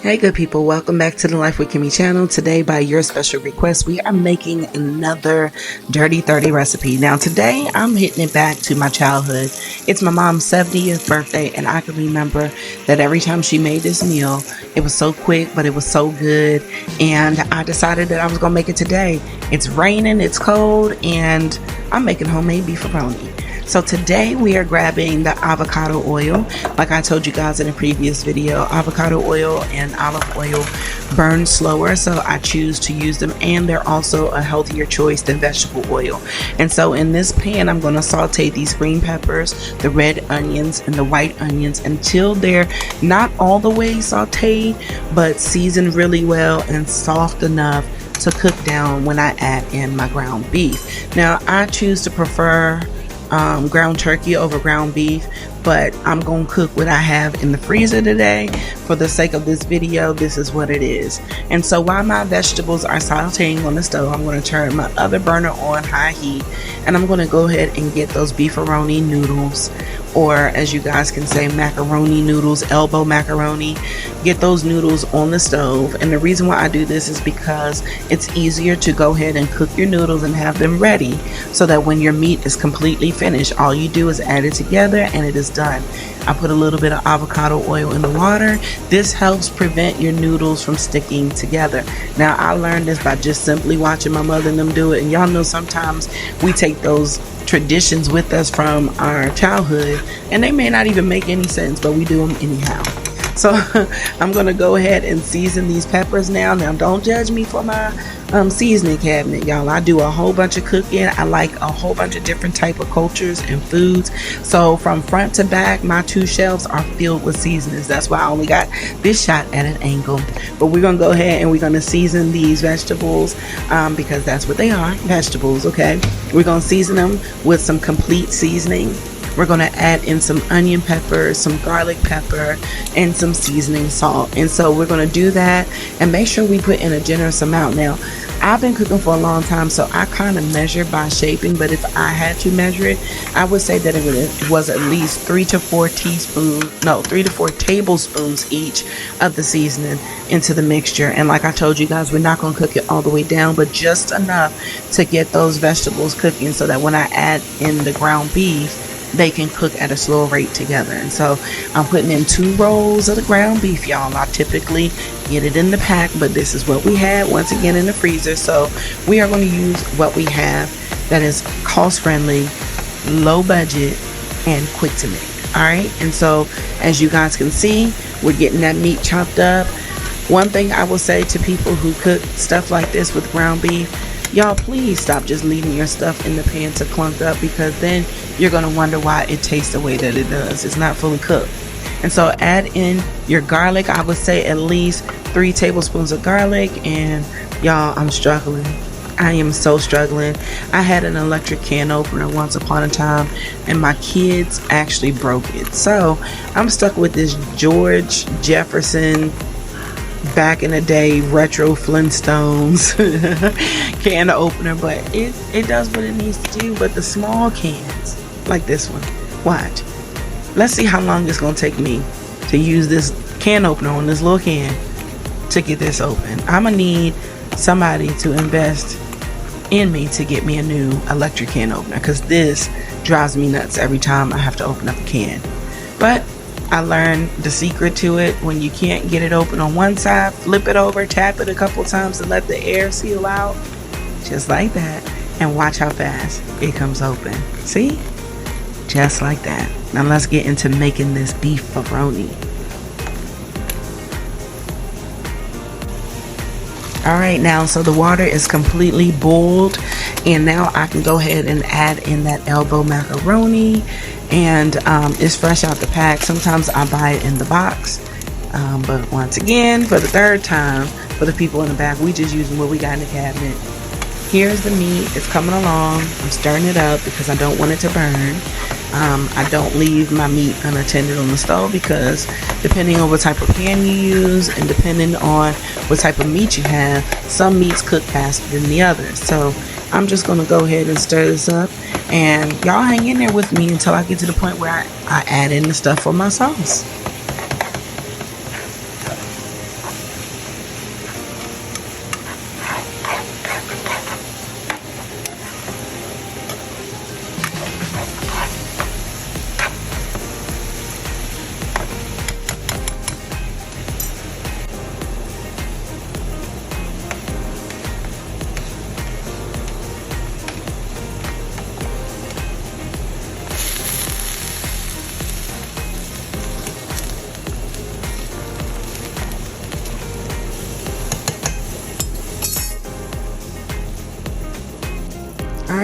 Hey good people, welcome back to the Life with Kimmy channel. Today, by your special request, we are making another Dirty 30 recipe. Now today I'm hitting it back to my childhood. It's my mom's 70th birthday and I can remember that every time she made this meal, it was so quick but it was so good, and I decided that I was gonna make it today. It's raining, it's cold, and I'm making homemade beefaroni. So today we are grabbing the avocado oil. Like I told you guys in a previous video, avocado oil and olive oil burn slower, so I choose to use them, and they're also a healthier choice than vegetable oil. And so in this pan I'm going to saute these green peppers, the red onions, and the white onions until they're not all the way sauteed but seasoned really well and soft enough to cook down when I add in my ground beef. Now I choose to prefer ground turkey over ground beef, but I'm gonna cook what I have in the freezer today. For the sake of this video, this is what it is. And so while my vegetables are sauteing on the stove, I'm going to turn my other burner on high heat, and I'm going to go ahead and get those beefaroni noodles, or as you guys can say, macaroni noodles, elbow macaroni. Get those noodles on the stove. And the reason why I do this is because it's easier to go ahead and cook your noodles and have them ready, so that when your meat is completely finished, all you do is add it together and it is done. I put a little bit of avocado oil in the water. This helps prevent your noodles from sticking together. Now I learned this by just simply watching my mother and them do it, and y'all know sometimes we take those traditions with us from our childhood and they may not even make any sense, but we do them anyhow. So I'm gonna go ahead and season these peppers now. Now don't judge me for my seasoning cabinet, y'all. I do a whole bunch of cooking. I like a whole bunch of different type of cultures and foods. So from front to back, my 2 shelves are filled with seasonings. That's why I only got this shot at an angle. But we're gonna go ahead and we're gonna season these vegetables because that's what they are, vegetables, okay? We're gonna season them with some complete seasoning. We're going to add in some onion pepper, some garlic pepper, and some seasoning salt. And so we're going to do that and make sure we put in a generous amount. Now, I've been cooking for a long time, so I kind of measure by shaping, but if I had to measure it, I would say that it was at least 3 to 4 tablespoons each of the seasoning into the mixture. And like I told you guys, we're not going to cook it all the way down, but just enough to get those vegetables cooking so that when I add in the ground beef, they can cook at a slow rate together. And so I'm putting in 2 rolls of the ground beef, y'all. I typically get it in the pack, but this is what we had once again in the freezer. So we are going to use what we have that is cost friendly, low budget, and quick to make. All right. And so as you guys can see, we're getting that meat chopped up. One thing I will say to people who cook stuff like this with ground beef, y'all, please stop just leaving your stuff in the pan to clunk up, because then you're going to wonder why it tastes the way that it does. It's not fully cooked. And so add in your garlic. I would say at least 3 tablespoons of garlic. And y'all, I'm struggling. I am so struggling. I had an electric can opener once upon a time and my kids actually broke it. So I'm stuck with this George Jefferson back in the day retro Flintstones can opener, but it does what it needs to do. But the small cans like this one, watch, let's see how long it's gonna take me to use this can opener on this little can to get this open. I'm gonna need somebody to invest in me to get me a new electric can opener, because this drives me nuts every time I have to open up a can. But I learned the secret to it. When you can't get it open on one side, flip it over, tap it a couple times and let the air seal out, just like that, and watch how fast it comes open. See? Just like that. Now let's get into making this beefaroni. Alright, now so the water is completely boiled, and now I can go ahead and add in that elbow macaroni. And it's fresh out the pack. Sometimes I buy it in the box, but once again, for the 3rd time, for the people in the back, we just using what we got in the cabinet. Here's the meat. It's coming along. I'm stirring it up because I don't want it to burn. I don't leave my meat unattended on the stove, because depending on what type of pan you use and depending on what type of meat you have, some meats cook faster than the others. So I'm just going to go ahead and stir this up, and y'all hang in there with me until I get to the point where I add in the stuff for my sauce.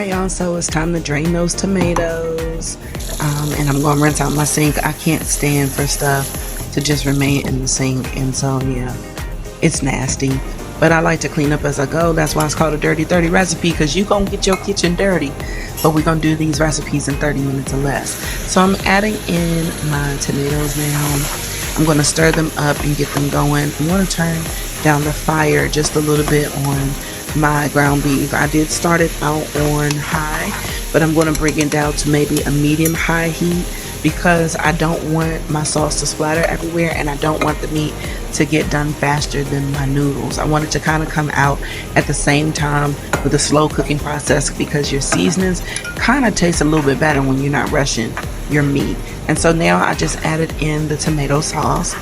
right, y'all, so it's time to drain those tomatoes. And I'm gonna rinse out my sink. I can't stand for stuff to just remain in the sink, and so yeah, it's nasty. But I like to clean up as I go. That's why it's called a dirty 30 recipe, because you gonna get your kitchen dirty. But we're gonna do these recipes in 30 minutes or less. So I'm adding in my tomatoes now. I'm gonna stir them up and get them going. I'm gonna turn down the fire just a little bit on my ground beef. I did start it out on high, but I'm gonna bring it down to maybe a medium high heat, because I don't want my sauce to splatter everywhere, and I don't want the meat to get done faster than my noodles. I want it to kind of come out at the same time with a slow cooking process, because your seasonings kind of taste a little bit better when you're not rushing your meat. And so now I just added in the tomato sauce,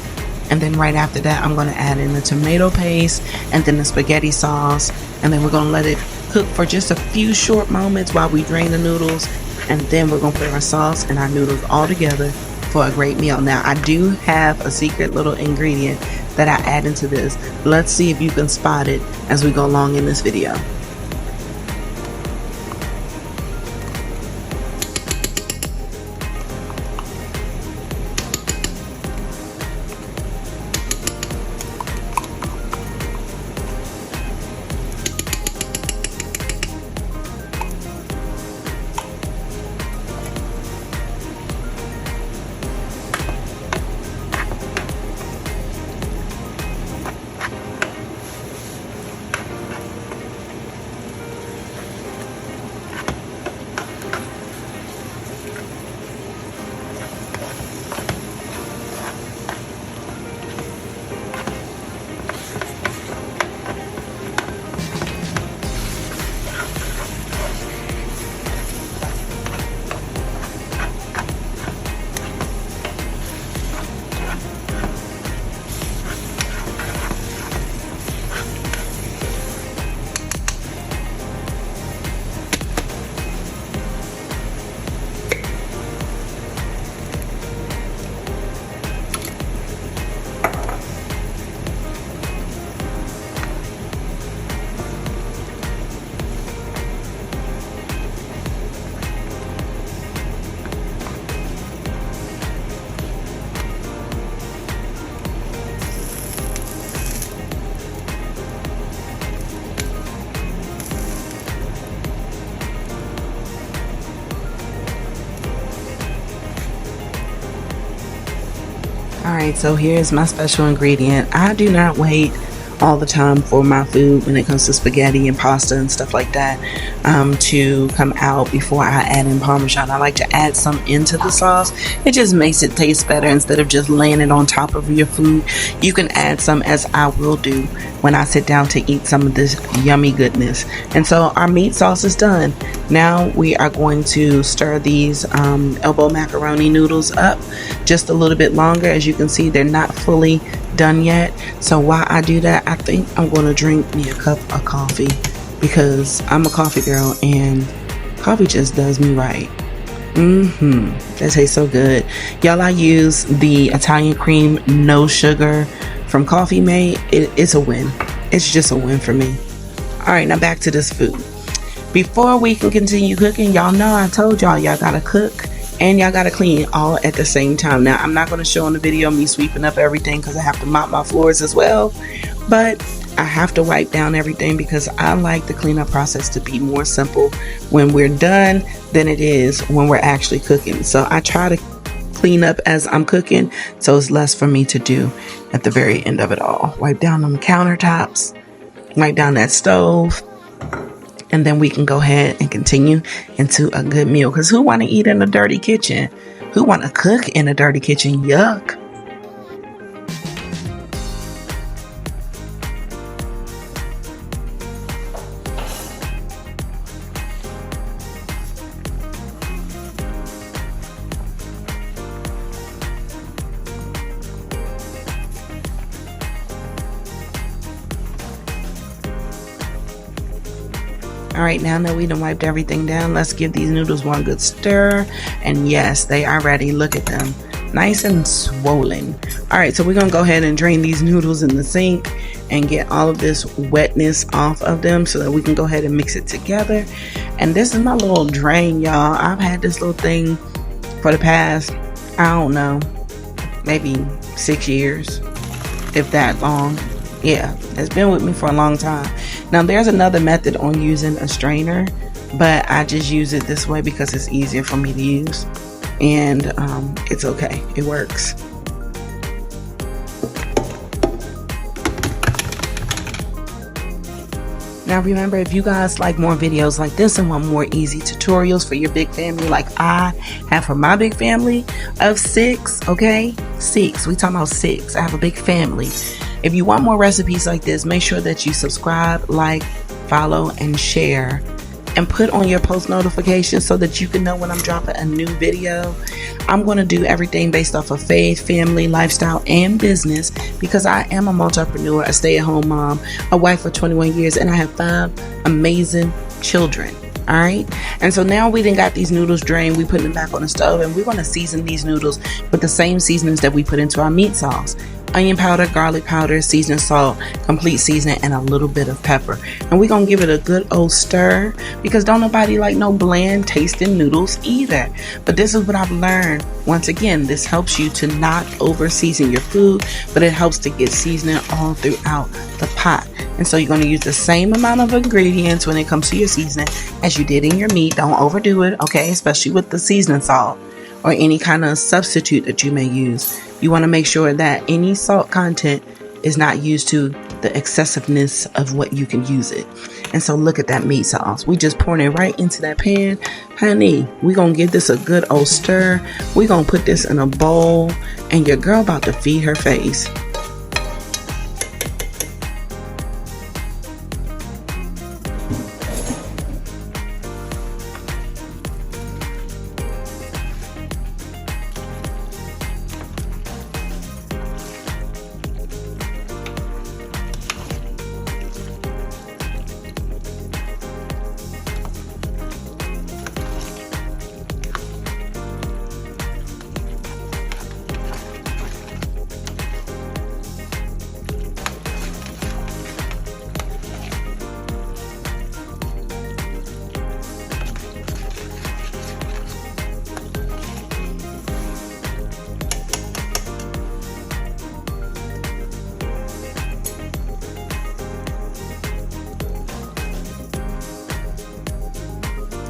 and then right after that I'm going to add in the tomato paste and then the spaghetti sauce, and then we're going to let it cook for just a few short moments while we drain the noodles, and then we're going to put our sauce and our noodles all together for a great meal. Now I do have a secret little ingredient that I add into this. Let's see if you can spot it as we go along in this video. Alright, so here's my special ingredient. I do not wait all the time for my food when it comes to spaghetti and pasta and stuff like that to come out before I add in Parmesan. I like to add some into the sauce. It just makes it taste better instead of just laying it on top of your food. You can add some, as I will do when I sit down to eat some of this yummy goodness. And so our meat sauce is done. Now we are going to stir these elbow macaroni noodles up just a little bit longer. As you can see, they're not fully done yet. So while I do that, I think I'm going to drink me a cup of coffee, because I'm a coffee girl and coffee just does me right. That tastes so good. Y'all, I use the Italian cream no sugar from Coffee Mate. It's a win. It's just a win for me. Alright, now back to this food. Before we can continue cooking, y'all know I told y'all gotta cook and y'all gotta clean all at the same time. Now I'm not gonna show in the video me sweeping up everything, because I have to mop my floors as well, but I have to wipe down everything because I like the cleanup process to be more simple when we're done than it is when we're actually cooking. So I try to clean up as I'm cooking, so it's less for me to do at the very end of it all. Wipe down them countertops, wipe down that stove, and then we can go ahead and continue into a good meal. Because who want to eat in a dirty kitchen? Who want to cook in a dirty kitchen? Yuck. Alright, now that we done wiped everything down, let's give these noodles one good stir. And yes, they are ready. Look at them. Nice and swollen. Alright, so we're going to go ahead and drain these noodles in the sink and get all of this wetness off of them so that we can go ahead and mix it together. And this is my little drain, y'all. I've had this little thing for the past, I don't know, maybe 6 years, if that long. Yeah, it's been with me for a long time. Now there's another method on using a strainer, but I just use it this way because it's easier for me to use, and it's okay, it works. Now remember, if you guys like more videos like this and want more easy tutorials for your big family like I have for my big family of 6, okay? 6, we talking about 6. I have a big family. If you want more recipes like this, make sure that you subscribe, like, follow, and share. And put on your post notifications so that you can know when I'm dropping a new video. I'm going to do everything based off of faith, family, lifestyle, and business because I am a multi-entrepreneur, a stay-at-home mom, a wife for 21 years, and I have 5 amazing children. All right, and so now we done got these noodles drained. We put them back on the stove, and we're going to season these noodles with the same seasonings that we put into our meat sauce: onion powder, garlic powder, seasoning salt, complete seasoning, and a little bit of pepper. And we're gonna give it a good old stir because don't nobody like no bland tasting noodles either. But this is what I've learned. Once again, this helps you to not over season your food, but it helps to get seasoning all throughout the pot. And so you're going to use the same amount of ingredients when it comes to your seasoning as you did in your meat. Don't overdo it, okay? Especially with the seasoning salt or any kind of substitute that you may use. You want to make sure that any salt content is not used to the excessiveness of what you can use it. And so look at that meat sauce. We just pouring it right into that pan. Honey, we're going to give this a good old stir. We're going to put this in a bowl, and your girl about to feed her face.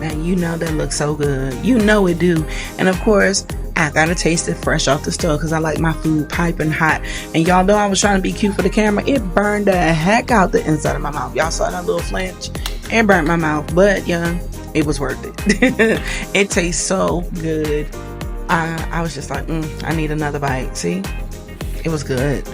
And you know that looks so good. You know it do. And of course, I gotta taste it fresh off the stove because I like my food piping hot. And y'all know I was trying to be cute for the camera. It burned the heck out the inside of my mouth. Y'all saw that little flinch? It burnt my mouth, but yeah, it was worth it. It tastes so good. I was just like, I need another bite. See? It was good.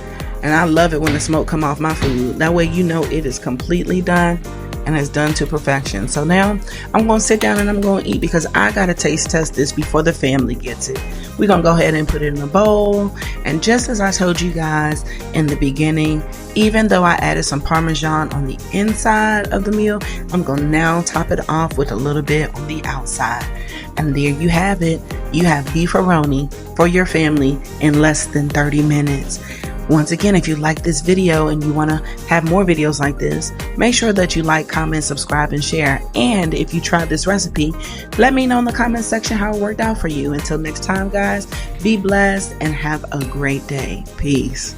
And I love it when the smoke come off my food. That way you know it is completely done. And it's done to perfection. So now I'm going to sit down and I'm going to eat because I got to taste test this before the family gets it. We're going to go ahead and put it in a bowl. And just as I told you guys in the beginning, even though I added some Parmesan on the inside of the meal, I'm going to now top it off with a little bit on the outside. And there you have it. You have Beefaroni for your family in less than 30 minutes. Once again, if you like this video and you want to have more videos like this, make sure that you like, comment, subscribe, and share. And if you tried this recipe, let me know in the comment section how it worked out for you. Until next time, guys, be blessed and have a great day. Peace.